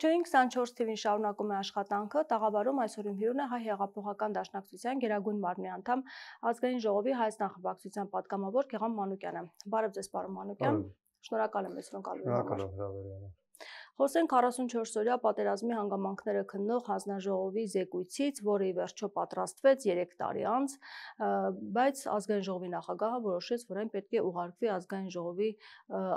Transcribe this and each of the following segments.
Ողջույն 24 TV-ին շարունակում է աշխատանքը, տաղավարում այսօր իմ հյուրն է Հայ հեղափոխական դաշնակցության Գերագույն մարմնի անդամ Ազգային ժողովի Հայ նախագահության պատգամավոր Գեղամ Մանուկյանը։ Բարև ձեզ, պարոն Մանուկյան։ Շնորհակալ եմ մեզ հրավերին համար։ Խոսենք 44-օրյա պատերազմի հանգամանքները քննող հանձնաժողովի զեկույցից, որը ի վերջո պատրաստվեց 3 տարի անց, բայց Ազգային ժողովի նախագահը որոշեց, որ այն պետք է ուղարկվի Ազգային ժողովի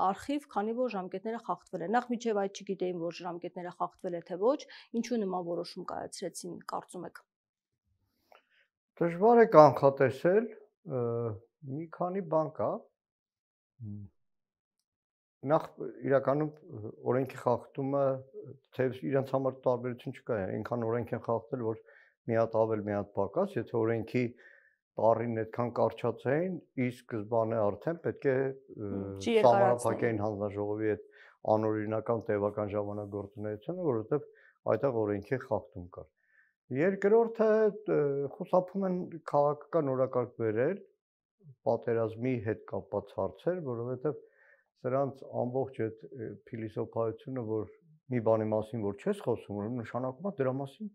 արխիվ, քանի որ ժամկետները խախտվել են։ Նախ մինչև այդ չգիտեին, որ ժամկետները խախտվել է թե ոչ, ինչու նման որոշում կայացրեցին, կարծում եք։ Դժվար է կանխատեսել, մի քանի բան կա։ Նախ իրականում օրենքի խախտումը թեև իրենց համար տարբերություն չկա, այնքան օրենք են խախտել, որ մի հատ ավել, մի հատ պակաս, եթե օրենքի տարին այդքան կարճացային, ի սկզբանե արդեն պետք է սահմանափակեին հանձնաժողովի այդ անօրինական տևական ժամանակագործունեությունը, որովհետև այդտեղ օրենքի խախտում կար։ Երկրորդը խուսափում են քաղաքական օրակարգ բերել պատերազմի հետ կապված հարցեր, որովհետև սրանց ամբողջ այդ փիլիսոփայությունը, որ մի բանի մասին որ չես խոսում, ուրեմն նշանակում է դրա մասին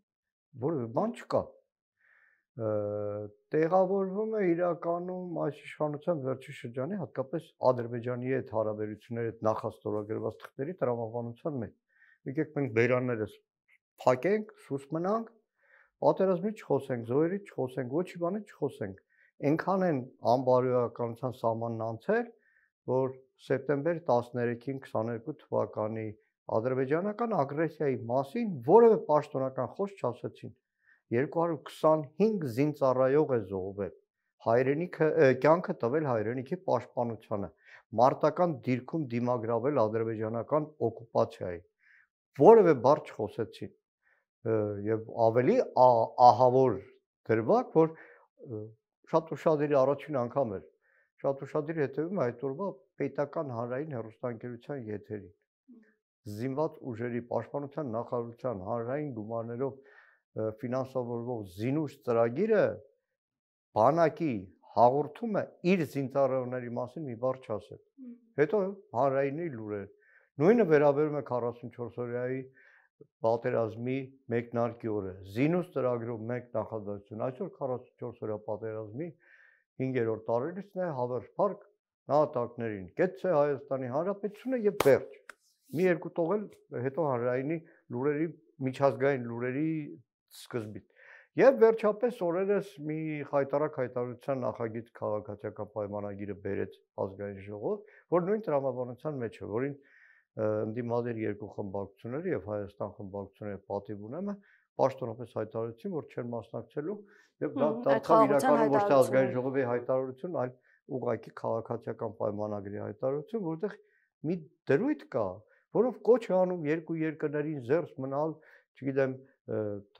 որևէ բան չկա։ Տեղավորվում է իրականում այս իշխանության վերջի շրջանի, հատկապես Ադրբեջանի հետ հարաբերությունների հետ նախաստորագրված թղթերի տրամաբանության մեջ։ Եկեք մենք բերաններս փակենք, սուս մնանք, պատերազմի չխոսենք, զոհերի չխոսենք, ոչի բանի չխոսենք։ Այնքան են անբարոյականության սահմանն անցել, որ սեպտեմբեր 13-ին 22 թվականի ադրբեջանական ագրեսիայի մասին որևէ պաշտոնական խոսք չասեցին։ 225 զինծառայող է զոհվել, հայրենիքը կյանքը տվել հայրենիքի պաշտպանությանը, մարտական դիրքում դիմագրավել ադրբեջանական օկուպացիայի։ Որևէ բառ չխոսեցին։ Եվ ավելի ահավոր դրվագ, որ շատ ուշադիր առաջին անգամ էր, շատ ուշադիր հետևում այդ օրվա պետական հանրային հեռուստաընկերության եթերին։ Զինված ուժերի պաշտպանության նախարարության հանրային գումարներով ֆինանսավորվող զինուշ ծրագիրը բանակի հաղորդումը իր զինծառայողների մասին մի բառ չասել։ Հետո հանրայինի լուրեր։ Նույնը վերաբերում է 44-օրյայի պատերազմի մեկնարկի օրը։ Զինուշ ծրագրով մեկ նախաձեռնություն, այսօր 44-օրյա պատերազմի 5-րդ տարելիցն է, հավերժ փառք նահատակներին, կեցցե Հայաստանի Հանրապետությունը եւ վերջ։ Մի երկու տողել հետո հանրայինի լուրերի միջազգային լուրերի սկզբից։ Եվ վերջապես օրերս մի խայտարակ հայտարարության նախագիծ քաղաքացիական պայմանագիրը բերեց Ազգային ժողով, որ նույն տրամաբանության մեջ է, որին ընդդիմադիր երկու խմբակցությունները եւ Հայաստան խմբակցությունները պատիվ ունենը պաշտոնապես հայտարարեցին, որ չեն մասնակցելու եւ դա դարձավ իրականում ոչ թե Ազգային ժողովի հայտարարություն, այլ ուղղակի քաղաքացիական պայմանագրի հայտարարություն, որտեղ մի դրույթ կա, որով կոչ է անում երկու երկրներին զերծ մնալ, չգիտեմ,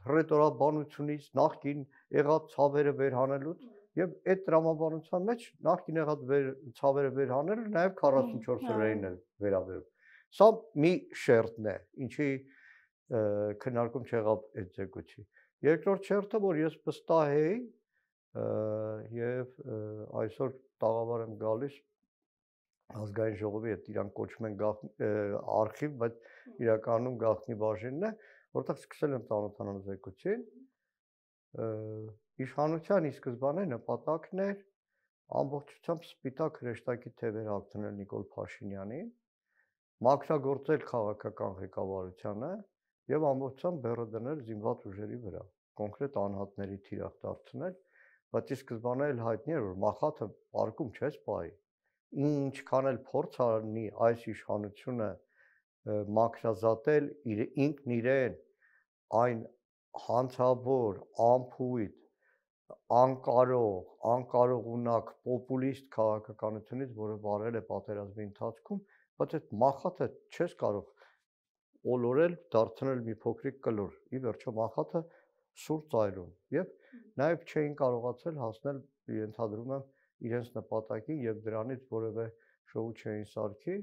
հռետորաբանությունից, նախկին եղած ցավերը վերհանելուց եւ այդ տրամաբանության մեջ նախկին եղած ցավերը վերհանելը նաեւ 44 օրերին է վերաբերում։ Սա մի շերտն է, ինչի քննարկում չեղավ այդ զեկույցի։ Երկրորդ շերտը, որ ես վստահ էի եւ այսօր տաղավար եմ գալիս Ազգային ժողովի հետ իրանք կոչում են արխիվ, բայց իրականում գաղտնի բաժինն է, որտեղ սկսել եմ ծանոթանալ զեկույցին։ Իշխանության ի սկզբանե նպատակն էր ամբողջությամբ սպիտակ հրեշտակի թևեր հագցնել Նիկոլ Փաշինյանին, մաքրագործել քաղաքական ղեկավարությանը եւ ամբողջությամբ բեռը դնել զինված ուժերի վրա, կոնկրետ անհատների թիրախ դարձնել, բայց ի սկզբանե էլ հայտնի էր, որ մախաթը պարկում չես պահի։ Ինչքան էլ փորձ անի այս իշխանությունը մաքրազատել ինքն իրեն այն հանցավոր, անփույթ, անկարողունակ, պոպուլիստ քաղաքականությունից, որը վարել է պատերազմի ընթացքում, բայց այդ մախաթը չես կարող ոլորել, դարձնել մի փոքրիկ կլոր։ Ի վերջո մախաթը սուր ծայրում եւ նաեւ չէին կարողացել հասնել, ենթադրում եմ, իրենց նպատակին եւ դրանից որևէ շոու չէին սարքի։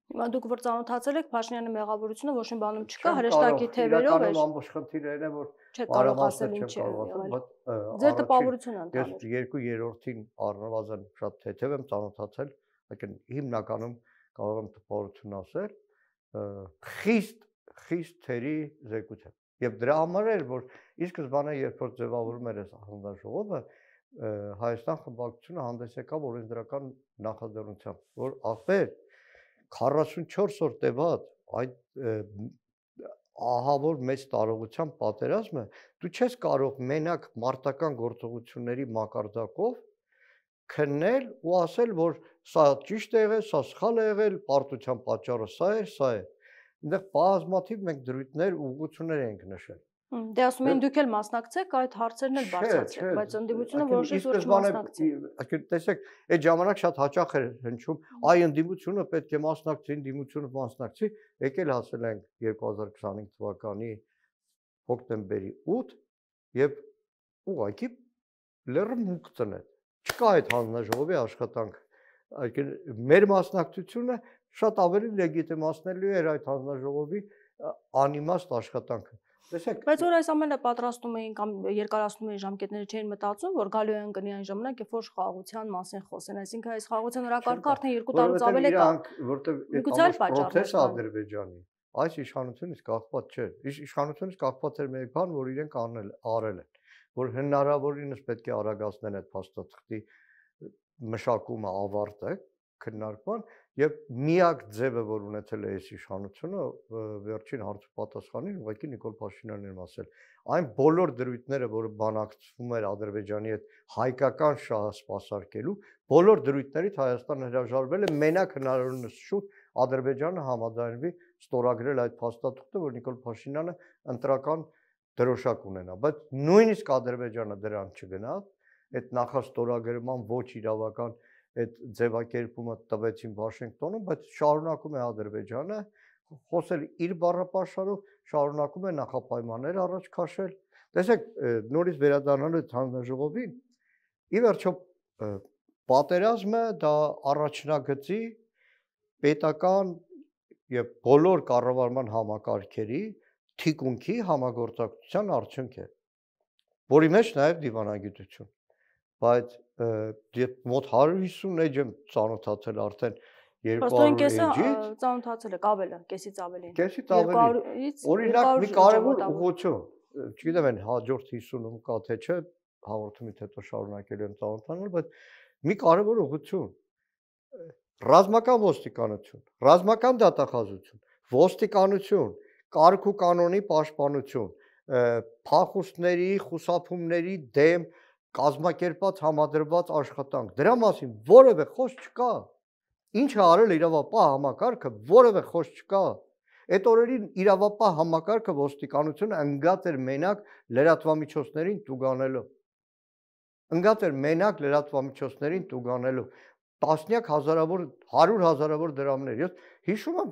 Հիմա դուք որ ծանոթացել եք Փաշինյանի մեղավորությունը, ոչ մի բանում չկա, հրեշտակի թևերով է։ Իրականում ամբողջ խնդիրն է, որ չեք կարող ասել ինչ է, բայց ձեր տպավորությունը ընդհանուր։ Ես 2/3-ին առնվազն շատ թեթև եմ ծանոթացել, այսինքն հիմնականում կարող եմ տպավորություն ասել, խիստ թերի զեկույց է։ Եվ դրա համար էր, որ ի սկզբանե երբ որ ձևավորում էր այս հանձնաժողովը, Հայաստան խմբակցությունը հանդես եկավ օրենսդրական նախաձեռնությամբ, որ ախպեր 44 օր տևած այդ ահավոր մեծ տարողությամբ պատերազմը դու չես կարող մենակ մարտական գործողությունների մակարդակով քննել ու ասել, որ սա ճիշտ է եղել, սա սխալ է եղել, պարտության պատճառը սա է, սա է։ Այնտեղ բազմաթիվ մենք դրույթներ ու ուղղություններ ենք նշել։ Դե ասում են դուք էլ մասնակցեք, այդ հարցերն էլ բարձրացրեք, բայց ընդդիմությունը որոշեց որ չմասնակցի։ Այսինքն տեսեք, այդ ժամանակ շատ հաճախ էր հնչում, այ ընդդիմությունը պետք է մասնակցի, ընդդիմությունը մասնակցի, եկել հասել ենք 2025 թվականի հոկտեմբերի 8 եւ ուղղակի լեռը մուկ ծնել։ Չկա այդ հանձնաժողովի աշխատանքը։ Այսինքն մեր մասնակցությունը շատ ավելի լեգիտիմացնելու էր այդ հանձնաժողովի անիմաստ աշխատանքը։ Տեսեք, բայց որ այս ամենը պատրաստում էին կամ երկարացնում էին ժամկետները չէին մտածում, որ գալու են կնի այն ժամանակ, երբ որ խաղաղության մասին խոսեն, այսինքն այս խաղաղության օրակարգը արդեն 2 տարուց ավել է կա, որտեղ պրոցեսը Ադրբեջանի այս իշխանությունից կախված չէ։ Իշխանությունից կախված էր մեկ բան, որ իրենք արել են, որ հնարավորինս պետք է արագացնեն այդ փաստաթղթի մշակումը ավարտը քննարկման եւ միակ ձևը, որ ունեցել է այս իշխանությունը վերջին հարցու պատասխանին ուղղակի Նիկոլ Փաշինյանն էր ասել, այն բոլոր դրույթները, որը բանակցվում էր Ադրբեջանի հետ հայկական շահը սպասարկելու, բոլոր դրույթներից Հայաստանը հրաժարվել է մենակ հնարավորինս շուտ Ադրբեջանը համաձայնվի ստորագրել այդ փաստաթուղթը, որ Նիկոլ Փաշինյանը ընտրական դրոշակ ունենա, բայց նույնիսկ Ադրբեջանը դրան չգնաց, այդ նախաստորագրման ոչ իրավական այդ ձևակերպումը տվեցին Վաշինգտոնում, բայց շարունակում է Ադրբեջանը խոսել իր բառապաշարով, շարունակում է նախապայմաններ առաջ քաշել։ Տեսեք, նորից վերադառնալու հանձնաժողովին, ի վերջո պատերազմը դա առաջնագծի պետական եւ բոլոր կառավարման համակարգերի թիկունքի համագործակցության արդյունք է, որի մեջ նաեւ դիվանագիտություն, բայց մոտ 150 էջ եմ ծանոթացել արդեն 200 էջից ծանոթացել եք ավելը, կեսից ավելին։ Կեսից ավելին։ Օրինակ մի կարևոր ուղղություն, չգիտեմ այն հաջորդ 50-ում կա թե չէ, հաղորդումից հետո շարունակելու եմ ծանոթանալ, բայց մի կարևոր ուղղություն ռազմական ոստիկանություն, ռազմական դատախազություն, ոստիկանություն, կարգ ու կանոնի պաշտպանություն, փախուստների, խուսափումների դեմ կազմակերպված համադրված աշխատանք, դրա մասին որևէ խոսք չկա։ Ինչ է արել իրավապահ համակարգը, որևէ խոսք չկա։ Այդ օրերին իրավապահ համակարգը ոստիկանությունը ընկած էր մենակ լրատվամիջոցներին տուգանելով։ Ընկած էր մենակ լրատվամիջոցներին տուգանելով։ Տասնյակ հազարավոր, 100 հազարավոր դրամներ։ Ես հիշում եմ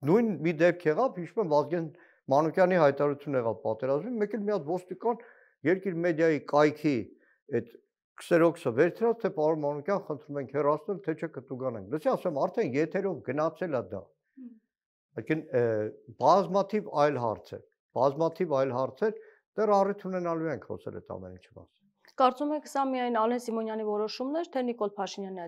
նույն մի դեպք եղավ, հիշում եմ Վազգեն Մանուկյանի հայտարարություն եղավ պատերազմին, մեկ էլ մի հատ ոստիկան երկիր մեդիայի կայքի այդ քսերոքսը վերցրած, թե պարոն Մանուկյան, խնդրում ենք հեռացնել, թե չէ կտուգանենք։ Լսի, ասեմ, արդեն եթերով գնացել է դա։ Այսինքն բազմաթիվ այլ հարցեր, դեռ առիթ ունենալու ենք խոսել այդ ամեն ինչի մասին։ Կարծում եք սա միայն Ալեն Սիմոնյանի որոշումն էր, թե Նիկոլ Փաշինյանը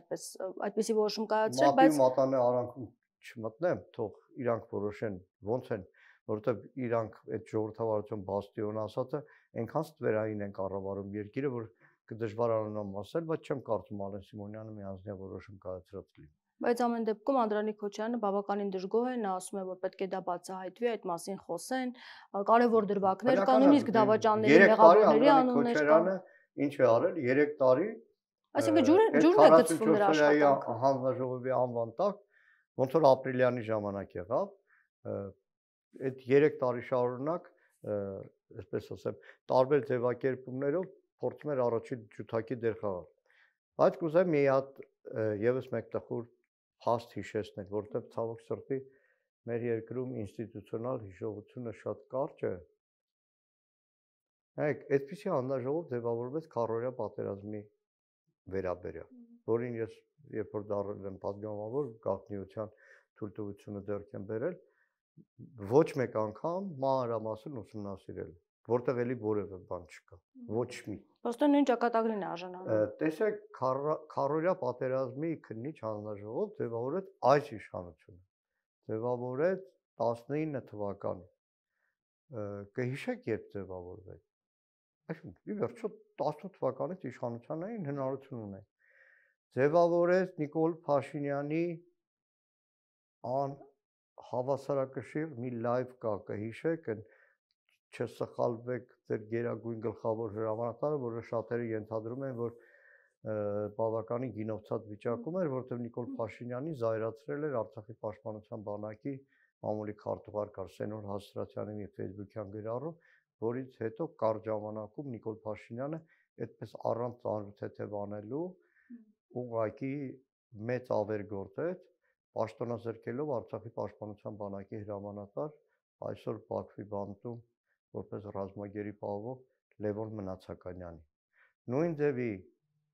այդպիսի որոշում կայացրել, բայց մատանե արանքում չմտնեմ, թող իրանք որոշեն ոնց են, որովհետև իրանք այդ ժողովրդավարություն բաստիոն ասածը այնքան ստվերային են կառավարում երկիրը, որ կդժվար անունամ ասել, բայց չեմ կարծում Ալեն Սիմոնյանը միանձնյա որոշում կայացրած լինի։ Բայց ամեն դեպքում Անդրանիկ Քոչարյանը բավականին դժգոհ է, նա ասում է, որ պետք է դա բացահայտվի, այդ մասին խոսեն, կարևոր դրվագներ կան, նույնիսկ դավաճանների մեղավորների անուններ կան։ Ինչ է արել 3 տարի։ Այսինքն ջուրն է գցվում նրա աշխատանքը։ Հանձնաժողովի անվան տակ ոնց որ ապրիլյանի ժամանակ եղավ, այդ 3 տարի շարունակ, այսպես ասեմ, տարբեր ձևակերպումներով փորձում էր առաջին ջութակի դեր խաղալ։ Բայց կուզեմ մի հատ եւս մեկ տխուր փաստ հիշեցնել, որտեղ ցավոք սրտի մեր երկրում ինստիտուցիոնալ հիշողությունը շատ կարճ է։ Հայք, այդպիսի հանձնաժողով ձևավորվեց քառօրյա պատերազմի վերաբերյալ, որին ես երբ որ դառել եմ պատգամավոր, գաղտնիության թույլտվությունը ձեռք եմ բերել, ոչ մեկ անգամ մանրամասն ուսումնասիրել, որտեղ էլի որևէ բան չկա, ոչ մի։ Ոստը նույն ճակատագրին է արժանանում։ Տեսեք, քառօրյա պատերազմի քննիչ հանձնաժողով ձևավորեց այս իշխանությունը։ ձևավորեց 19 թվականին։ Կհիշեք երբ ձևավորվեց։ Այսինքն, ի վերջո 18 թվականից իշխանության էին հնարավորություն ունեն։ Ձևավորեց Նիկոլ Փաշինյանի հավասարակշիռ մի լայվ կա, կհիշեք, չսխալվեք ձեր գերագույն գլխավոր հրամանատարը, որը շատերը ենթադրում են, որ բավականին գինովցած վիճակում էր, որտեղ Նիկոլ Փաշինյանի զայրացրել էր Արցախի պաշտպանության բանակի մամուլի քարտուղար կար Սենոր Հաստրատյանի մի Facebook-յան գրառում, որից հետո կարճ ժամանակում Նիկոլ Փաշինյանը այդպես առանց ծանրութեթև անելու ուղղակի մեծ ավեր գործեց, պաշտոնազրկելով Արցախի պաշտպանության բանակի հրամանատար այսօր Բաքվի բանտում որպես ռազմագերի պահովող Լևոն Մնացականյանի։ Նույն ձևի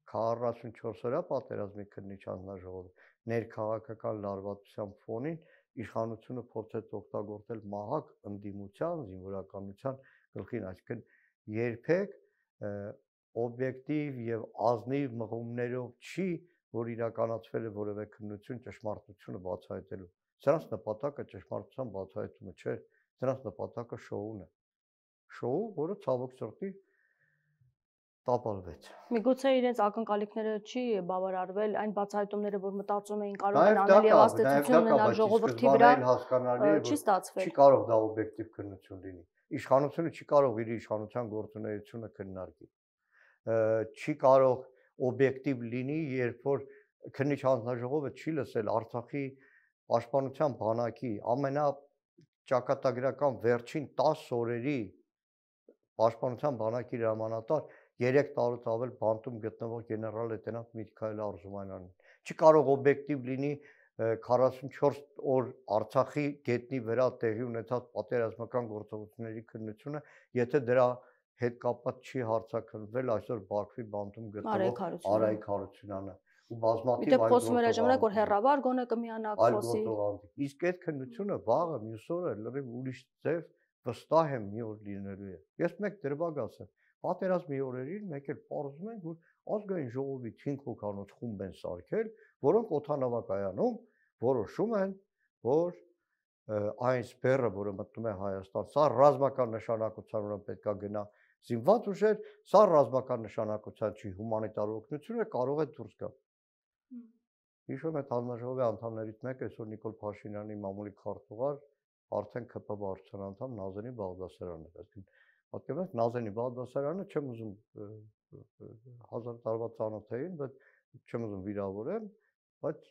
44 օրյա պատերազմի քննիչ հանձնաժողովը ներքաղաքական լարվածության ֆոնին իշխանությունը փորձեց օգտագործել մահակ ընդդիմության, զինվորականության գլխին, այսինքն երբեք օբյեկտիվ եւ ազնիվ մղումներով չի, որ իրականացվել է որևէ քննություն ճշմարտությունը բացահայտելու։ Սրանց նպատակը ճշմարտության բացահայտումը չէ, սրանց նպատակը շոուն է։ Շոու, որը ցավոք սրտի տապալվեց։ Միգուցե իրենց ակնկալիքները չի բավարարվել այն բացահայտումները, որ մտածում էին կարող են անել եւ աստեցություն ունենալ ժողովրդի վրա, չի ստացվել։ Չի կարող դա օբյեկտիվ քննություն լինի։ Իշխանությունը չի կարող իր իշխանության գործունեությունը քննարկի։ Չի կարող օբյեկտիվ լինի, երբ որ քննիչ հանձնաժողովը չի լսել Արցախի պաշտպանության բանակի ամենաճակատագրական վերջին 10 օրերի պաշտպանության բանակի հրամանատար 3 տարուց ավել բանտում գտնվող գեներալ լեյտենանտ Միքայել Արզումանյանին։ Չի կարող օբյեկտիվ լինի 44 օր Արցախի գետնի վրա տեղի ունեցած պատերազմական գործողությունների քննությունը, եթե դրա հետ կապված չի հարցաքննվել այսօր Բաքվի բանտում գտնվող Արայիկ Հարությունյանը ու բազմաթիվ այլ խոսում էր ժամանակ, որ հերավար գոնե կմիանաք խոսի։ Իսկ այդ քննությունը վաղը մյուս օրը լրիվ ուրիշ ձև վստահ եմ մի օր լինելու է։ Ես մեկ դրվագ ասեմ, պատերազմի օրերին մեկ էլ պարզում են, որ ազգային ժողովի 5 հոգանոց խումբ են սարքել, որոնք օդանավակայանում որոշում են, որ այն սպերը, որը մտնում է Հայաստան, սա ռազմական նշանակության ունեն պետք է գնա զինված ուժեր, սա ռազմական նշանակության չի, հումանիտար օգնությունը կարող է դուրս գալ։ Հիշում եք հանձնաժողովի անդամներից մեկը այսօր Նիկոլ Փաշինյանի մամուլի քարտուղար արդեն ԿՊ վարչության անդամ Նազենի Բաղդասարյանն է։ Այսինքն պատկերացրեք Նազենի Բաղդասարյանը չեմ ուզում 1000 տարվա ծանոթային, բայց չեմ ուզում վիրավորեմ, բայց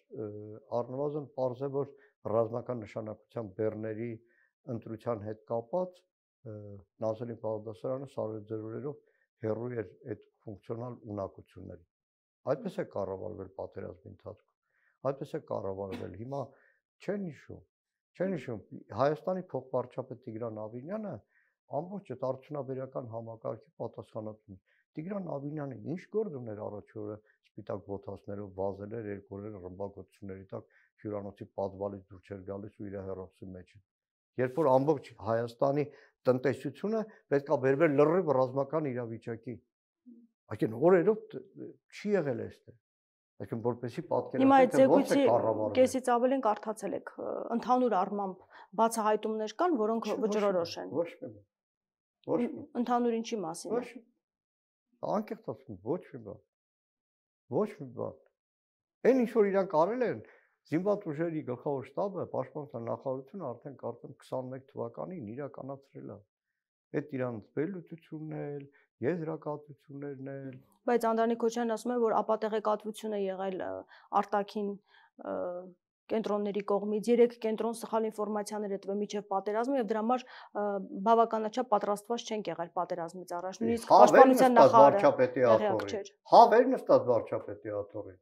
առնվազն պարզ է, որ ռազմական նշանակության բեռների ընտրության հետ կապված Նազենի Բաղդասարյանը սարերձերորերով հեռու էր այդ ֆունկցիոնալ ունակությունների։ Այդպես է կառավարվել պատերազմի ընթացքում։ Այդպես է կառավարվել։ Հիմա չեն հիշում Հայաստանի փոխվարչապետ Տիգրան Ավինյանը ամբողջ այդ արդյունաբերական համակարգի պատասխանատուն է։ Տիգրան Ավինյանը ինչ գործ ուներ առաջ օրը սպիտակ ոտասներով վազել էր երկու օրեր ռմբակոծությունների տակ հյուրանոցի պատվալից դուրս էր գալիս ու իր հեռախոսի մեջ։ Երբ որ ամբողջ Հայաստանի տնտեսությունը պետք է վերվեր լրիվ ռազմական իրավիճակի։ Այսինքն օրերով չի եղել այստեղ։ Այսինքն որպեսի պատկերացնեք, թե ոնց է կառավարվում։ Կեսից ավելին կարդացել եք, ընդհանուր առմամբ բացահայտումներ կան, որոնք վճռորոշ են։ Ոչ մի բան։ Ոչ մի։ Ընդհանուր ինչի մասին։ Ոչ մի։ Անկեղծ ասում, ոչ մի բան։ Ոչ մի բան։ Այն ինչ որ իրանք արել են, զինված ուժերի գլխավոր շտաբը, պաշտպանության նախարարությունը արդեն կարծեմ 21 թվականին իրականացրել է։ Այդ իրանց վերլուծությունն էլ, եզրակացություններն էլ։ Բայց Անդրանիկ Քոչյանն ասում է, որ ապատեղեկատվություն է եղել արտաքին կենտրոնների կողմից, 3 կենտրոն սխալ ինֆորմացիաներ է տվել միջև պատերազմը եւ դրա համար բավականաչափ պատրաստված չենք եղել պատերազմից առաջ։ Նույնիսկ պաշտպանության նախարարը Հավեր նստած վարչապետի աթոռին։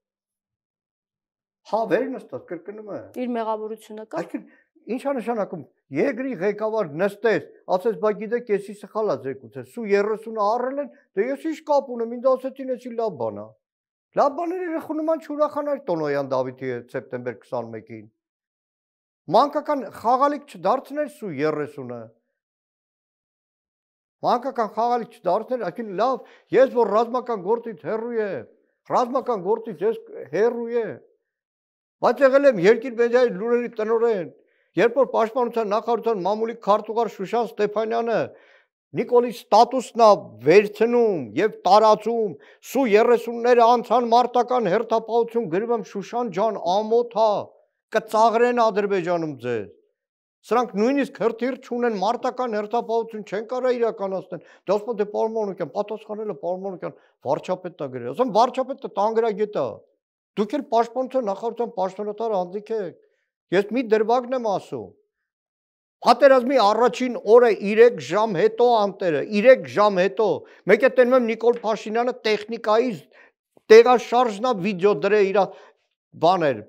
Հավեր նստած կրկնում է։ Իր մեղավորությունը կա։ Այսինքն ինչ է նշանակում երկրի ղեկավար նստեց, ասես բա գիտեք, եսի սխալ է ձեկուցել, սու 30-ը առել են, դե ես ինչ կապ ունեմ, ինձ ասեցին էսի լավ բան է։ Լավ բաները խունման չուրախանար Տոնոյան Դավիթի հետ սեպտեմբեր 21-ին։ Մանկական խաղալիք չդարձներ սու 30-ը։ Մանկական խաղալիք չդարձներ, այսինքն լավ, ես որ ռազմական գործից հեռու եմ, ռազմական գործից ես հեռու եմ, բայց եղել եմ երկիր մեդիայի լուրերի տնօրեն, Երբ որ Պաշտպանության նախարարության մամուլի քարտուղար Շուշան Ստեփանյանը Նիկոլի ստատուսն է վերցնում եւ տարածում Սու-30-ները անցան մարտական հերթապահություն գրում եմ Շուշան ջան ամոթ է կծաղրեն Ադրբեջանում ձեզ Սրանք նույնիսկ հրթիռ չունեն մարտական հերթապահություն չեն կարող իրականացնել դե ասում դե պարոն Մանուկյան պատասխանելը պարոն Մանուկյան վարչապետն է գրել ասում վարչապետը տանգրագետ է դուք էլ Պաշտպանության նախարարության պաշտոնատար անձիկ եք ես մի դրվագն եմ ասում Պատերազմի առաջին օրը 3 ժամ հետո անտերը 3 ժամ հետո մեկ է տենում եմ Նիկոլ Փաշինյանը տեխնիկայի տեղաշարժնա վիդեո դրե իր բաներ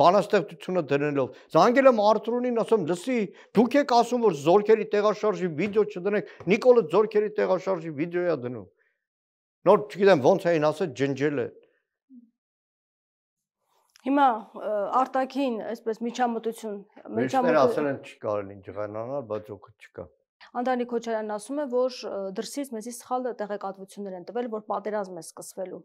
բանաստեղծությունը դնելով զանգել եմ Արթուրին ասում լսի դուք եք ասում որ զորքերի տեղաշարժի վիդեո չդնեք Նիկոլը զորքերի տեղաշարժի վիդեո է դնում նոր չգիտեմ ոնց էին ասել ջնջել է Հիմա արտաքին այսպես միջամտություն ասել են չի կարելի ջղանանալ բայց օգուտ չկա Անդրանիկ Քոչարյանն ասում է որ դրսից մեզի սխալ տեղեկատվություններ են տվել որ պատերազմ է սկսվելու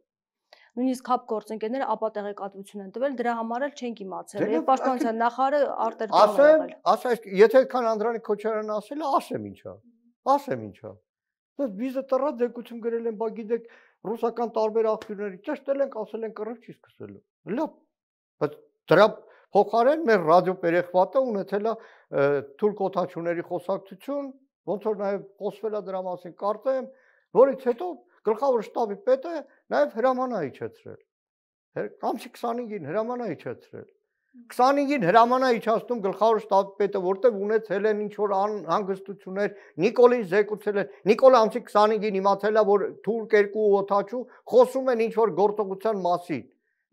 Նույնիսկ հապ գործընկերները ապա տեղեկատվություն են տվել դրա համար էլ չենք իմացել եւ պաշտպանության նախարարը արտերկրում է եղել ասա եթե քան Անդրանիկ Քոչարյանն ասել է ասեմ ինչա Դες վիզը տռա դեկություն գրել են բա գիտեք ռուսական տարբեր աղբյուրների ճշտել ենք ասել են կռիվ չի սկսվելու լավ բայց դրա փոխարեն մեր ռադիոպերեխվատը ունեցել է թուրք օթաչուների խոսակցություն ոնց որ նաև խոսվել է դրա մասին կարծեմ որից հետո գլխավոր շտաբի պետը նաև հրաման է իջեցրել ամսի 25-ին հրաման է իջեցրել 25-ին հրաման է իջացնում գլխավոր շտաբի պետը որտեղ ունեցել են ինչ որ անհանգստություններ Նիկոլին զեկուցել են Նիկոլը ամսի 25-ին իմացել է որ թուրք երկու օթաչու խոսում են ինչ որ գործողության մասին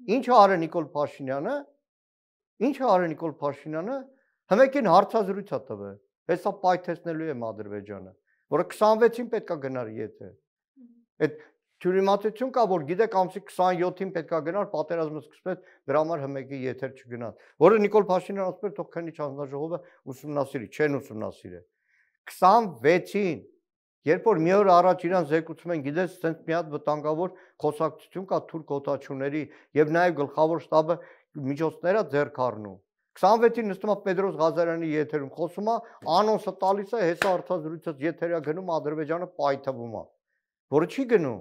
Ինչ արել Նիկոլ Փաշինյանը Հմեկին հարցազրույց է տվել Հեսա պայթեցնելու եմ Ադրբեջանը որը 26-ին պետքա գնար եթե Այդ թյուրիմացություն կա որ գիտեք ամսի 27-ին պետքա գնար պատերազմը սկսվեց դրա համար հմեկի եթեր չգնաց որը Նիկոլ Փաշինյանը ասում էր թող քննիչ հանձնաժողովը ուսումնասիրի չեն ուսումնասիրել 26-ին Երբ որ մի օր առաջ իրան զեկուցում են, գիտես, ցենց մի հատ վտանգավոր խոսակցություն կա թուրք օթաչուների եւ նաեւ գլխավոր շտաբը միջոցները ձեռք առնում։ 26-ին նստում է Պետրոս Ղազարյանի եթերում, խոսում է, անոնսը տալիս է, հեսա արդյունքը եթերիա գնում Ադրբեջանը պայթվում է, որը չի գնում։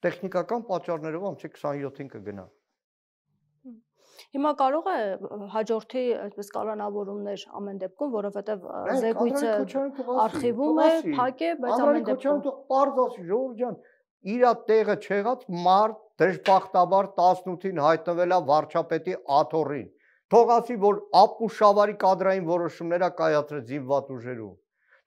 Տեխնիկական պատճառներով ամսի 27-ին կգնա։ Հիմա կարող է հաջորդի այսպես կալանավորումներ ամեն դեպքում, որովհետև զեկույցը արխիվում է, փակ է, բայց ամեն դեպքում պարզ ասի Ժողովուրդ ջան, իր տեղը չեղած մարդ դժբախտաբար 18-ին հայտնվել է վարչապետի աթոռին։ Թող ասի, որ ապուշավարի կադրային որոշումներ է կայացրել զինված ուժերում։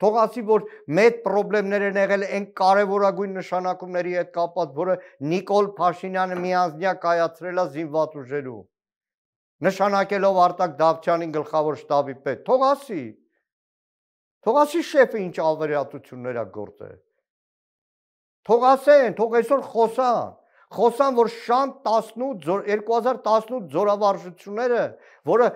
Թող ասի, որ մեծ խնդիրներ են եղել այն կարևորագույն նշանակումների հետ կապված, որը Նիկոլ Փաշինյանը միանձնյա կայացրել է զինված ուժերում։ Նշանակելով Արտակ Դավթյանին գլխավոր շտաբի պետ, թող ասի շեֆը ինչ ավերածություններ է գործել, թող ասեն, թող այսօր խոսան, որ շան 2018 զորավարժությունները, որը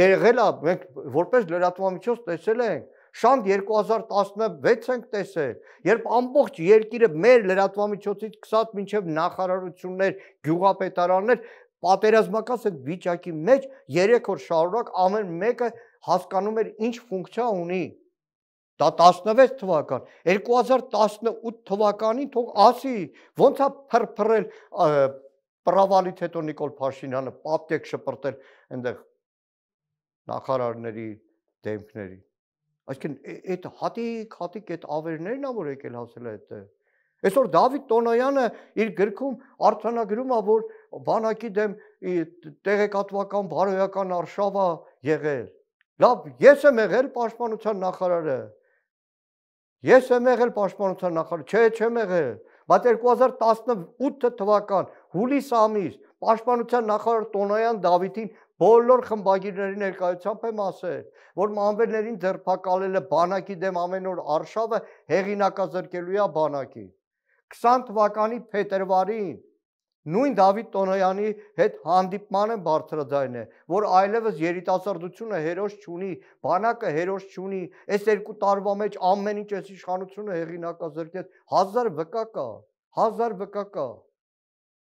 եղել է, մենք որպես լրատվամիջոց տեսել ենք, շան 2016 ենք տեսել, երբ ամբողջ երկիրը մեր լրատվամիջոցից սկսած մինչև նախարարություններ, գյուղապետարաններ պատերազմակաց այդ վիճակի մեջ 3 օր շարունակ ամեն մեկը հասկանում էր ինչ ֆունկցիա ունի։ Դա 16 թվական, 2018 թվականին թող ասի, ոնց է փրփրել պրավալից հետո Նիկոլ Փաշինյանը պատեք շպրտել այնտեղ նախարարների դեմքների։ Այսինքն այդ հատիկ այդ ավերներն ա որ եկել հասել է այդտեղ։ Այսօր Դավիթ Տոնոյանը իր գրքում արձանագրում է, որ բանակի դեմ տեղեկատվական բարոյական արշավ է եղել։ Լավ, ես եմ եղել պաշտպանության նախարարը։ Չէ, չեմ եղել։ Բայց 2018 թվական հուլիս ամիս պաշտպանության նախարար Տոնոյան Դավիթին բոլոր խմբագիրների ներկայությամբ եմ ասել, որ մանվերներին ձերբակալել է բանակի դեմ ամեն օր արշավը հեղինակազրկելու է բանակի։ 20 թվականի փետրվարին նույն Դավիթ Տոնոյանի հետ հանդիպման եմ բարձրաձայնել, որ այլևս երիտասարդությունը հերոս չունի, բանակը հերոս չունի, այս 2 տարվա մեջ ամեն ինչ այս իշխանությունը հեղինակազրկեց, 1000 վկա կա։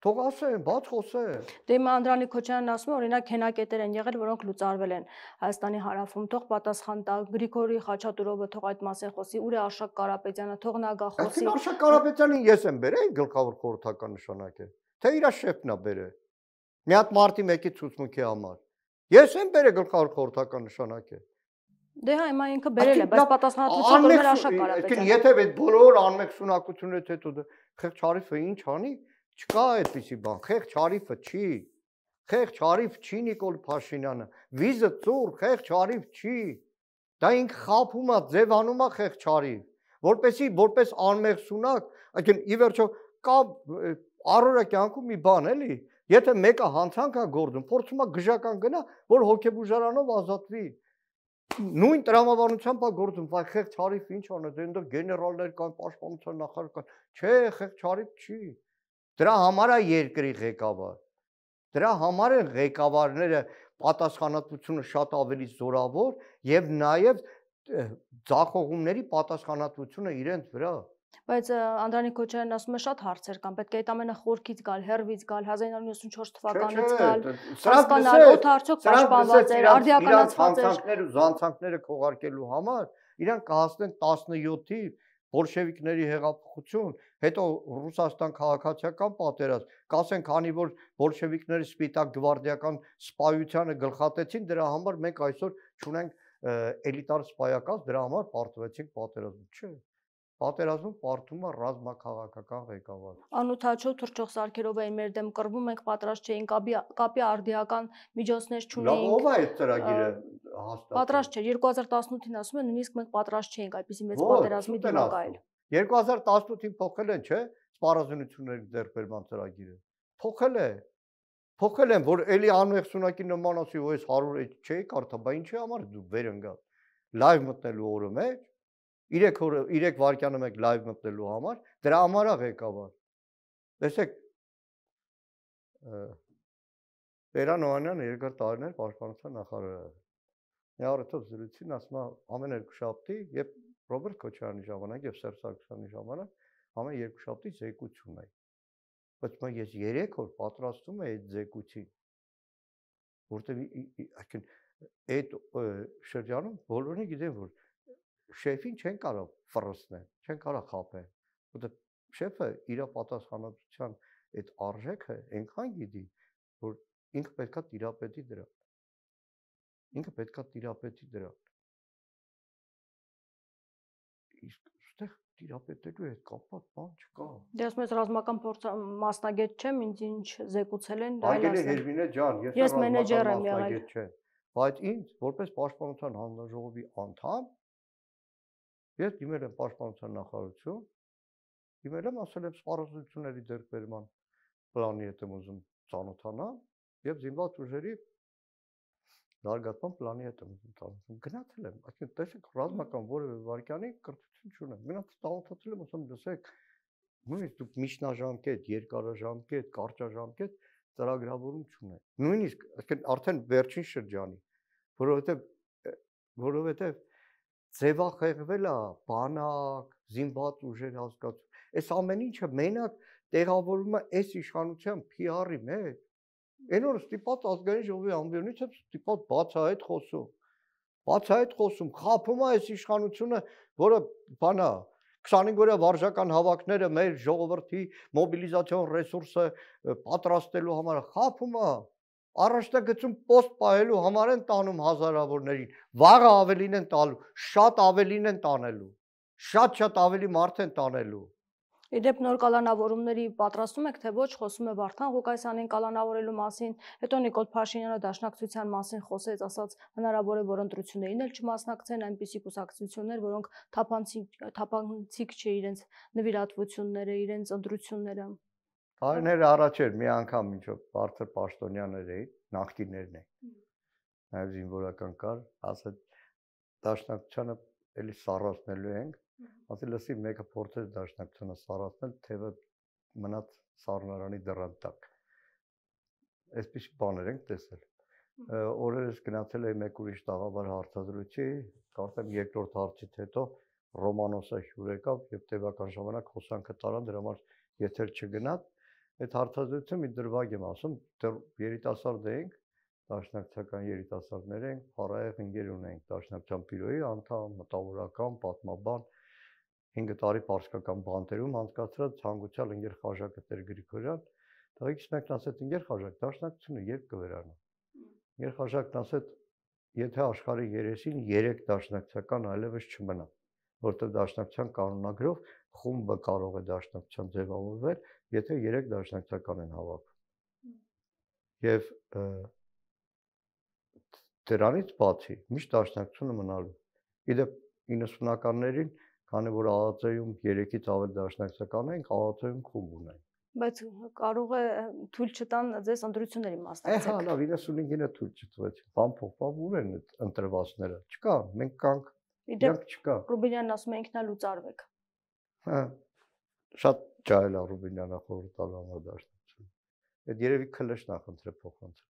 Թող ասեն, բաց խոսեն։ Դե հիմա Անդրանիկ Քոչարյանն ասում է, օրինակ հենակետեր են եղել, որոնք լուծարվել են Հայաստանի հարավում, թող պատասխան տա, Գրիգորի Խաչատուրովը թող այդ մասին խոսի, ուր է Արշակ Կարապետյանը, թող նա գա խոսի։ Այսինքն Արշակ Կարապետյանին ես եմ բերել գլխավոր խորհրդական նշանակել, թե իր շեֆն է բերել։ Մի հատ մարտի 1-ի ցուցմունքի համար։ Ես եմ բերել գլխավոր խորհրդական նշանակել։ Դե հա, հիմա ինքը բերել է, բայց պատասխանատվությունը կողմել Արշակ Կարապետյանը։ Եթե այդ բոլոր անմեղսունակությունից հետո խեղճ Արիֆը ինչ անի, չկա այդպիսի բան, խեղճ Արիֆը չի։ Խեղճ Արիֆ չի Նիկոլ Փաշինյանը, վիզը ծուր, խեղճ Արիֆ չի։ Դա ինքը խափում է, ձևանում է խեղճ Արիֆ, որպես անմեղսունակ, այսինքն ի վերջո կա առօրյա կյանքում մի բան էլի, եթե մեկը հանցանք է գործում, փորձում է գժական գնա, որ հոգեբուժարանով ազատվի։ Նույն տրամաբանությամբ է գործում, վայ խեղճ Արիֆ ինչ անը, դե այնտեղ գեներալներ կան, պաշտպանության նախարար կան, չէ, խեղճ Արիֆ չի։ Դրա համար է երկրի ղեկավար։ Դրա համար են ղեկավարները պատասխանատվությունը շատ ավելի զորավոր եւ նաեւ ձախողումների պատասխանատվությունը իրենց վրա։ Բայց Անդրանիկ Քոչարյանն ասում է շատ հարցեր կան, պետք է այդ ամենը խորքից գալ, հեռվից գալ, 1994 թվականից գալ, հասկանալ, օդ արդյոք պաշտպանված էր, արդիականացված էր։ Ու զանցանքները քողարկելու համար իրանք կհասնեն 17-ի բոլշևիկների հեղափոխություն, հետո Ռուսաստան քաղաքացիական պատերազմ, կասեն, քանի որ բոլշևիկները սպիտակ գվարդիական սպայությանը գլխատեցին, դրա համար մենք այսօր չունենք էլիտար սպայակաց, դրա համար պարտվեցինք պատերազմում, չէ։ Պատերազմում պարտում է ռազմաքաղաքական ղեկավար։ Անութաչով թռչող սարքերով էին մեր դեմ կռվում, մենք պատրաստ չէինք, կապի արդիական միջոցներ չունեինք։ Ո՞վ է այդ ծրագիրը հաստատել։ Պատրաստ չէ, 2018-ին ասում են, նույնիսկ մենք պատրաստ չէինք այդպիսի մեծ պատերազմի դիմակայել։ 2018-ին փոխել են, չէ՞, սպառազինությունների ձեռքբերման ծրագիրը։ Փոխել են, որ էլի անմեղսունակի նման ասի, ու այս 100 չէի կարդա, բա ինչի համար դու վեր ընկա։ Լայվ մտնելու օրը մեջ 3 վայրկյանը մեկ լայվ մտնելու համար, դրա համար է ղեկավար։ Տեսեք, Տերան Օհանյանը երկար տարիներ պաշտպանության նախարար է։ Մի առիթով զրույցին ասում է ամեն երկուշաբթի, եւ Ռոբերտ Քոչարյանի ժամանակ եւ Սերժ Սարգսյանի ժամանակ ամեն երկուշաբթի զեկույց ունեի։ Բայց ես 3 օր պատրաստում եմ այդ զեկույցին, որտեղ այդ շրջանում բոլորին գիտեն, որ շեֆին չեն կարող ֆռսնել, չեն կարող խաբել, որտեղ շեֆը իր պատասխանատվության այդ արժեքը այնքան գիտի, որ ինքը պետքա տիրապետի դրան։ Ինքը պետքա տիրապետի դրան։ Իսկ այստեղ տիրապետելու հետ կապված բան չկա։ Դե ասում ես ռազմական մասնագետ չեմ, ինձ ինչ զեկուցել են, դա այլ Հերմինե ջան, ես մենեջեր եմ եղել։ Բայց ինձ որպես պաշտպանության հանձնաժողովի անդամ ես դիմել եմ պաշտպանության նախարարություն, դիմել եմ, ասել եմ սպառազինությունների ձեռքբերման պլանի հետ եմ ուզում ծանոթանալ եւ զինված ուժերի զարգացման պլանի հետ եմ ուզում ծանոթանալ։ Գնացել եմ, այսինքն տեսեք ռազմական որևէ վարքյանի կրթություն չունեմ։ Գնացել ծանոթացել եմ, ասում լսեք, նույնիսկ դուք միջնաժամկետ, երկարաժամկետ, կարճաժամկետ ծրագրավորում չունեք։ Նույնիսկ այսինքն արդեն վերջին շրջանի, որովհետեւ ձևախեղվել է բանակ, զինված ուժեր հասկացում։ Այս ամեն ինչը մենակ տեղավորվում է այս իշխանության PR-ի մեջ։ Այն օրը ստիպած ազգային ժողովի ամբիոնից է ստիպած բացահայտ խոսում, խափում է այս իշխանությունը, որը բանա 25-օրյա վարժական հավաքները մեր ժողովրդի մոբիլիզացիոն ռեսուրսը պատրաստելու համար խափում է։ Առաջնագծում պոստ պահելու համար են տանում հազարավորներին, վաղը ավելին են տալու, շատ ավելին են տանելու, շատ ավելի մարդ են տանելու։ Իդեպ նոր կալանավորումների պատրաստում եք, թե ոչ, խոսում է Վարդան Ղուկասյանին կալանավորելու մասին, հետո Նիկոլ Փաշինյանը դաշնակցության մասին խոսեց, ասաց հնարավոր է, որ ընտրություններին էլ չմասնակցեն այնպիսի կուսակցություններ, որոնք թափանցիկ չէ իրենց նվիրատվությունները, իրենց ընտրությունները։ Տարիներ առաջ էր մի անգամ ինչ-որ բարձր պաշտոնյաներ էին, նախկիններն էին։ Նաև զինվորական կար, ասաց դաշնակցությանը էլի սառացնելու ենք, ասել լսի մեկը փորձեց դաշնակցությունը սառացնել, թևը մնաց սառնարանի դռան տակ։ Այսպիսի բաներ ենք տեսել։ Օրերս գնացել էի մեկ ուրիշ տաղավար հարցազրույցի, կարծեմ երկրորդ հարցից հետո Ռոմանոսը հյուր եկավ եւ տևական ժամանակ խոսանքը տարան, դրա համար եթեր չգնաց։ այդ հարցազրույցը մի դրվագ եմ ասում, դեռ երիտասարդ էինք, դաշնակցական երիտասարդներ ենք, փառահեղ ընկեր ունենք Դաշնակցության բյուրոյի անդամ, մտավորական, պատմաբան, 5 տարի պարսկական բանտերում անցկացրած ցանկացյալ ընկեր Խաժակը Տեր Գրիգորյան, տղեկից մեկն ասեց ընկեր Խաժակ, Դաշնակցությունը երբ կվերանա։ Ընկեր Խաժակն ասեց, եթե աշխարհի երեսին 3 դաշնակցական այլևս չմնա, որտեղ Դաշնակցության կանոնագրով խումբը կարող է Դաշնակցության ձևավորվել, եթե 3 դաշնակցական են հավաքվում։ Եվ դրանից բացի միշտ Դաշնակցությունը մնալու։ Իդեպ 90-ականներին, քանի որ ԱԱԾ-ում 3-ից ավել դաշնակցական էին, ԱԱԾ-ում խումբ ունեին։ Բայց կարող է թույլ չտան ձեզ ընտրությունների մասնակցել։ Հա, լավ, 95-ին է թույլ չտվեցին։ Բան փոխվավ, ուր են այդ ընտրվածները։ Չկա, մենք կանք։ Իդեպ չկա։ Ռուբինյանն ասում է ինքնալուծարվեք։ Հա, շատ ջահել է Ռուբինյանը խորհրդալ համադաշնություն։ Այդ երևի քլեշ նախընտրե փոխանցել։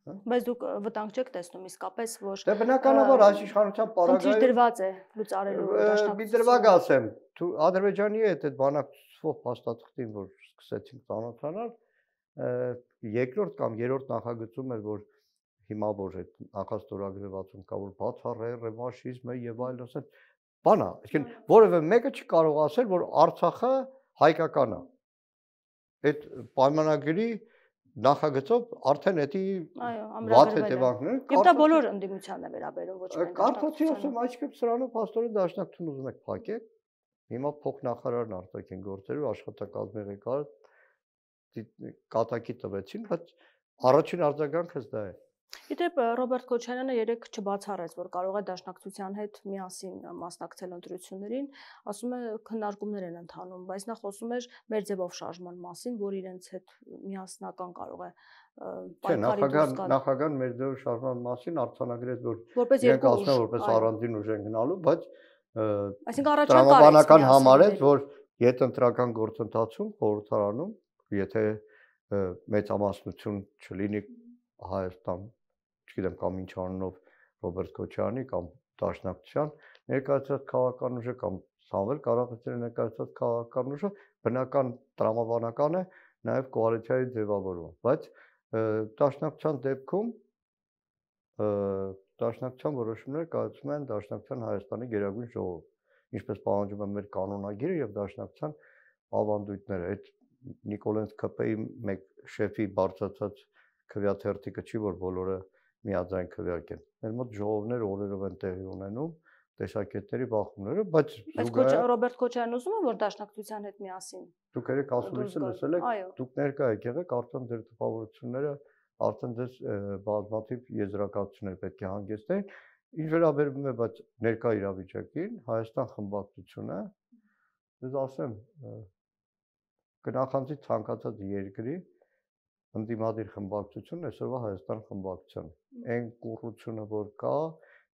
Բայց դուք վտանգ չեք տեսնում իսկապես, որ Դե բնականաբար այս իշխանության պարագայում դրված է լուծարելու դաշնակցությունը։ Մի դրվագ ասեմ, դու Ադրբեջանի հետ այդ բանակցող փաստաթղթին, որ սկսեցինք ծանոթանալ, երկրորդ կամ երրորդ նախագծում էր, որ հիմա որ այդ նախաստորագրվածում կա, որ բացառել ռևանշիզմը եւ այլն, ասեն, բան է, այսինքն որևէ մեկը չի կարող ասել, որ Արցախը հայկական է։ Այդ պայմանագրի նախագծով արդեն էդի վատ հետևանքներ։ Եվ դա բոլոր ընդդիմությանն է վերաբերում, ոչ միայն Կարծացի ասում, այսինքն սրանով փաստորեն Դաշնակցություն ուզում եք փակել։ Հիմա փոխնախարարն արտաքին գործերով աշխատակազմի ղեկավար կատակի տվեցին, բայց առաջին արձագանքս դա է։ Իդեպ Ռոբերտ Քոչարյանը երեք չբացառեց, որ կարող է Դաշնակցության հետ միասին մասնակցել ընտրություններին, ասում է քննարկումներ են ընթանում, բայց նա խոսում էր մեր ձևով շարժման մասին, որ իրենց հետ միասնական կարող է պայքարի դուրս գալ։ Նախագահան մեր ձևով շարժման մասին արձանագրեց, որ որպես երկու ուժ, որպես առանձին ուժ են գնալու, բայց այսինքն տրամաբանական համարեց, որ յետընտրական գործընթացում խորհրդարանում, եթե մեծամասնություն չլինի Հայաստան, չգիտեմ կամ ինչ անունով Ռոբերտ Քոչարյանի կամ Դաշնակցության ներկայացած քաղաքական ուժը կամ Սամվել Կարապետյանի ներկայացած քաղաքական ուժը բնական տրամաբանական է նաև կոալիցիայի ձևավորումը, բայց Դաշնակցության դեպքում Դաշնակցության որոշումները կայացում են Դաշնակցության Հայաստանի Գերագույն ժողովում, ինչպես պահանջում է մեր կանոնագիրը եւ Դաշնակցության ավանդույթները։ Այդ Նիկոլենց ԿՊ-ի մեկ շեֆի բարձրացած քվեաթերթիկը չի, որ բոլորը միաձայն քվեարկեն։ Մեր մոտ ժողովներ օրերով են տեղի ունենում, տեսակետների բախումները, բայց Ռոբերտ Քոչարյանն ուզում է, որ Դաշնակցության հետ միասին։ Դուք երեք ասուլիսը լսել եք, դուք ներկա եք եղեք, արդեն ձեր տպավորությունները, արդեն ձեզ բազմաթիվ եզրակացություններ պետք է հանգեցնեն։ Ինչ վերաբերում է բայց ներկա իրավիճակին, Հայաստան խմբակցությունը, ես ասեմ, կնախանձի ցանկացած երկրի ընդդիմադիր խմբակցությունն այսօրվա Հայաստան խմբակցության։ Այն կուռությունը, որ կա,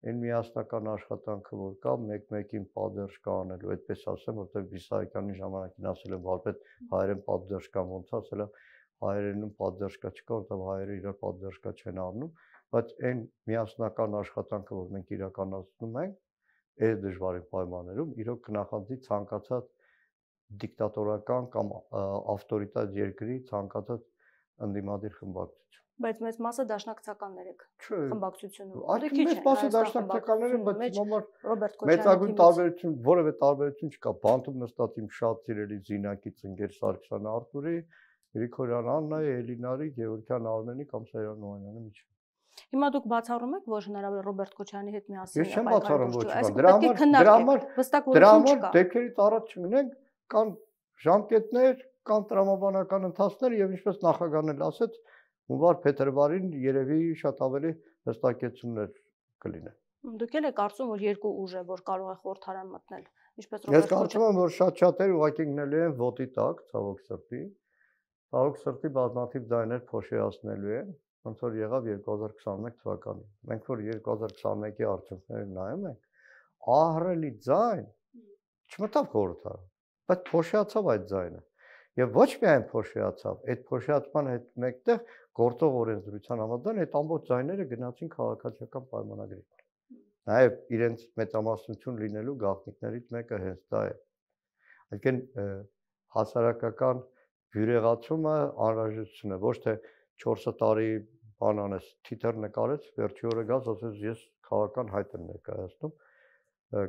այն միասնական աշխատանքը, որ կա, մեկ-մեկին պատերժ կա անելու, այդպես ասեմ, որտեղ Իսահակյանի ժամանակին ասել եմ վարպետ հայերեն պատերժ կա, ոնց ասել եմ հայերենում պատերժ կա չկա, որտեղ հայերը իրար պատերժ կա չեն առնում, բայց այն միասնական աշխատանքը, որ մենք իրականացնում ենք, այս դժվարին պայմաններում, իրոք կնախանձի ցանկացած դիկտատորական կամ ավտորիտար երկրի ցանկացած ընդդիմադիր խմբակցություն։ Բայց մեծ մասը դաշնակցականներ եք խմբակցությունում։ Այդ մեծ մասը դաշնակցականներ են, բայց համար Ռոբերտ Քոչարյանի մեծագույն տարբերություն, որևէ տարբերություն չկա։ Բանտում նստած իմ շատ սիրելի զինակից ընկեր Սարգսյան Արտուրի, Գրիգորյան Աննայի, Էլինարի, Գևորգյան Արմենի կամ Սարյան Նոյանյանի միջև։ Հիմա դուք բացառում եք, որ հնարավոր է Ռոբերտ Քոչարյանի հետ միասին Ես չեմ բացառում ոչ մի բան։ Դրա համար վստակ որոշում չկա։ Դեպքերից առաջ չգնենք, կան ժամկետներ, կան տրամաբանական ընթացքներ եւ ինչպես նախագահն էլ ասեց, հունվար փետրվարին երևի շատ ավելի հստակեցումներ կլինեն։ Դուք եք կարծում, որ երկու ուժ է, որ կարող է խորհրդարան մտնել, ինչպես Ռոբերտ Քոչարյանը։ Ես կարծում եմ, որ շատ-շատերը ուղղակի գնելու են ոտի տակ, ցավոք սրտի։ Ցավոք սրտի բազմաթիվ ձայներ փոշիացնելու են, ոնց որ եղավ 2021 թվականին։ Մենք որ 2021-ի արդյունքները նայում ենք, ահռելի ձայն չմտավ խորհրդարան, բայց փոշիացավ այդ ձայնը։ Եվ ոչ միայն փոշիացավ, այդ փոշիացման հետ մեկտեղ գործող օրենսդրության համաձայն այդ ամբողջ ձայները գնացին քաղաքացիական պայմանագրին։ Նաև իրենց մեծամասնություն լինելու գաղտնիքներից մեկը հենց դա է։ Այսինքն հասարակական բյուրեղացումը անհրաժեշտություն է, ոչ թե 4 տարի բան անես, թիթեռ նկարեց, վերջի օրը գաս ասես ես քաղաքական հայտ եմ ներկայացնում,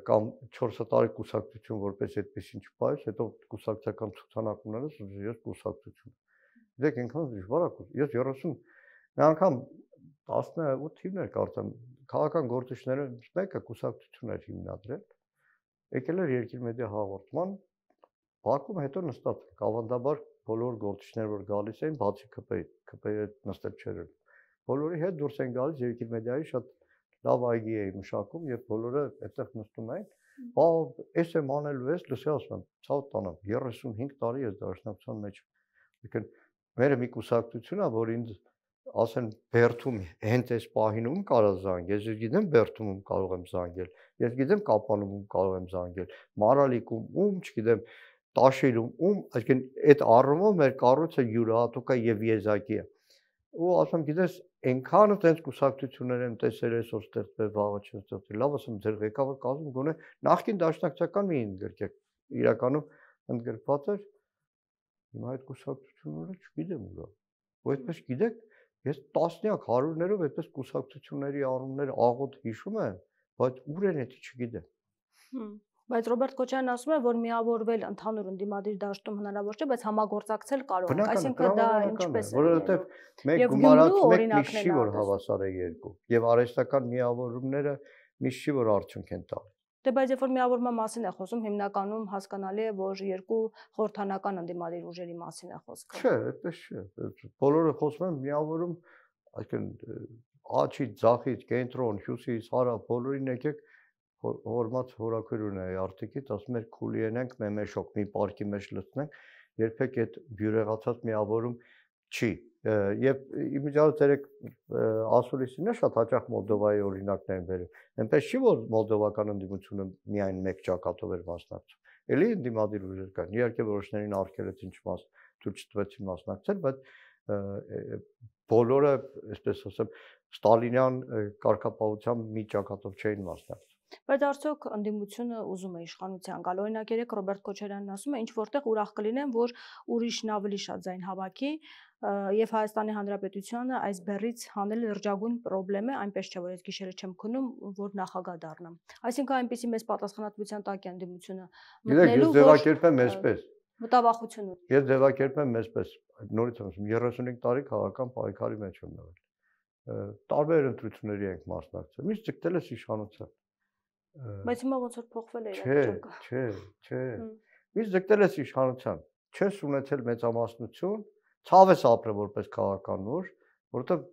կամ 4 տարի կուսակցություն որպես այդպեսին չպայես, հետո կուսակցական ցուցանակում ունես, ես կուսակցություն։ Դեք ինքնին դժվար է, ես 30 մի անգամ 18 թիվներ կարծեմ, քաղաքական գործիչները մեկը կուսակցություն էր հիմնադրել, եկել էր երկիր մեդիա հաղորդման, Բաքվում հետո նստած ավանդաբար բոլոր գործիչները որ գալիս էին, բացի ԿՊ-ի հետ նստել չէր։ Բոլորի հետ դուրս են գալիս երկիր մեդիայի շատ լավ այգի էի մշակում եւ բոլորը այդտեղ նստում էին։ Բա էս եմ անելու ես, լսի ասում եմ, ցավ տանամ 35 տարի ես դաշնակցության մեջ։ Եկան մերը մի կուսակցություն է, որ ինձ ասեն Բերթում հենց այս պահին ում կարող զանգել, ես գիտեմ Բերթում ում կարող եմ զանգել, ես գիտեմ Կապանում ում կարող եմ զանգել, Մարալիկում ում, չգիտեմ, Տաշիրում ում, այսինքն այդ առումով մեր կառույցը յուրահատուկ է եւ եզակի է։ Ու ասում գիտես, այնքան այդպես կուսակցություններ եմ տեսել այսօր ստեղծվել, վաղը չեն ստեղծվել, լավ ասում ձեր ղեկավար կազմում գոնե նախկին դաշնակցական մի ընդգրկեք, իրականում ընդգրկված էր, հիմա այդ կուսակցությունները չգիտեմ ուրա։ Ու այդպես գիտեք, ես տասնյակ հարյուրներով այդպես կուսակցությունների անուններ աղոտ հիշում եմ, բայց ուր են դա չգիտեմ։ Բայց Ռոբերտ Քոչարյանն ասում է, որ միավորվել ընդհանուր ընդդիմադիր դաշտում հնարավոր չէ, բայց համագործակցել կարող ենք, այսինքն դա ինչպես է։ Որովհետև մեկ գումարած մեկ միշտ չի որ հավասար է երկու, եւ արհեստական միավորումները միշտ չի որ արդյունք են տալիս։ Դե բայց երբ որ միավորման մասին է խոսում, հիմնականում հասկանալի է, որ երկու խորհրդանական ընդդիմադիր ուժերի մասին է խոսքը։ Չէ, այդպես չէ։ Բոլորը խոսում են միավորում, այսինքն աչից, ձախից, կենտրոն, հյուսիս, հարավ, բոլորին եկեք հորմած հորաքույր ունեի արտիկից, ասում էր քուլի ենենք մեմեշոկ մի պարկի մեջ լցնենք, երբեք այդ բյուրեղացած միավորում չի։ Եվ իմիջիայլոց երեք ասուլիսին է շատ հաճախ Մոլդովայի օրինակներ են բերում։ Այնպես չի որ մոլդովական ընդդիմությունը միայն մեկ ճակատով էր մասնակցում։ Էլի ընդդիմադիր ուժեր կան։ Իհարկե որոշներին արգելեցին չմաս ցույց չտվեցին մասնակցել, բայց բոլորը, այսպես ասեմ, ստալինյան կարգապահությամբ մի ճակատով չէին մասնակցում։ Բայց արդյոք ընդդիմությունը ուզում է իշխանության գալ։ Օրինակ երեք Ռոբերտ Քոչարյանն ասում է, ինչ որտեղ ուրախ կլինեմ, որ ուրիշն ավելի շատ ձայն հավաքի, եւ Հայաստանի Հանրապետությանը այս բեռից հանելը լրջագույն խնդրեմ է, այնպես չէ, որ այս գիշերը չեմ քնում, որ նախագահ դառնամ։ Այսինքն այնպեսի մեծ պատասխանատվության տակ է ընդդիմությունը մտնելու, որ ձևակերպեմ այսպես։ Մտավախություն ունի։ Ես ձևակերպեմ այսպես, նորից ասում, 35 տարի քաղաքական պայքարի մեջ եմ եղել։ Տարբեր ընտրությունների ենք մասնակցել։ Միշտ ձգտել ես իշխանության։ Բայց հիմա ոնց որ փոխվել է իրավիճակը։ Չէ։ Միշտ ձգտել ես իշխանության։ Չես ունեցել մեծամասնություն, ցավ ես ապրել որպես քաղաքական ուժ, որովհետև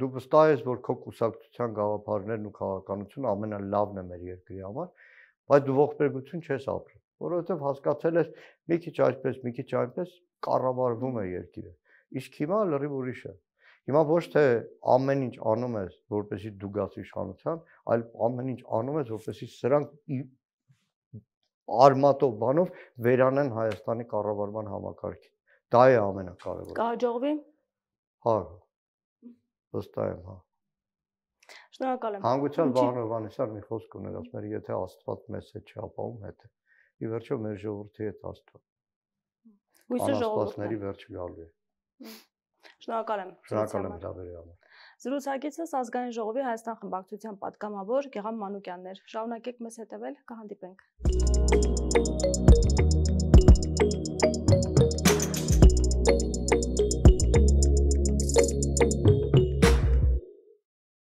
դու վստահ ես, որ քո կուսակցության գաղափարներն ու քաղաքականությունը ամենալավն է մեր երկրի համար, բայց դու ողբերգություն չես ապրել, որովհետև հասկացել ես մի քիչ այսպես, մի քիչ այնպես կառավարվում է երկիրը։ Իսկ հիմա լրիվ ուրիշ է։ Հիմա ոչ թե ամեն ինչ անում ես, որպեսզի դու գաս իշխանության, այլ ամեն ինչ անում ես, որպեսզի սրանք արմատով բանով վերանեն Հայաստանի կառավարման համակարգին։ Դա է ամենակարևորը։ Կհաջողվի։ Հա։ Վստահ եմ, հա։ Շնորհակալ եմ։ Հանգուցյալ Վահան Հովհաննիսյան մի խոսք ուներ, ասում էր, եթե Աստված մեզ հետ չի ապահովում, հետ է։ Ի վերջո մեր ժողովրդի հետ Աստված։ Հույսը ժողովրդների վերջը գալու է։ Շնորհակալ եմ։ Շնորհակալ եմ դավերի համար։ Զրուցակիցս Ազգային ժողովի Հայաստան խմբակցության պատգամավոր Գեգամ Մանուկյանն էր։ Շարունակեք մեզ հետևել, կհանդիպենք։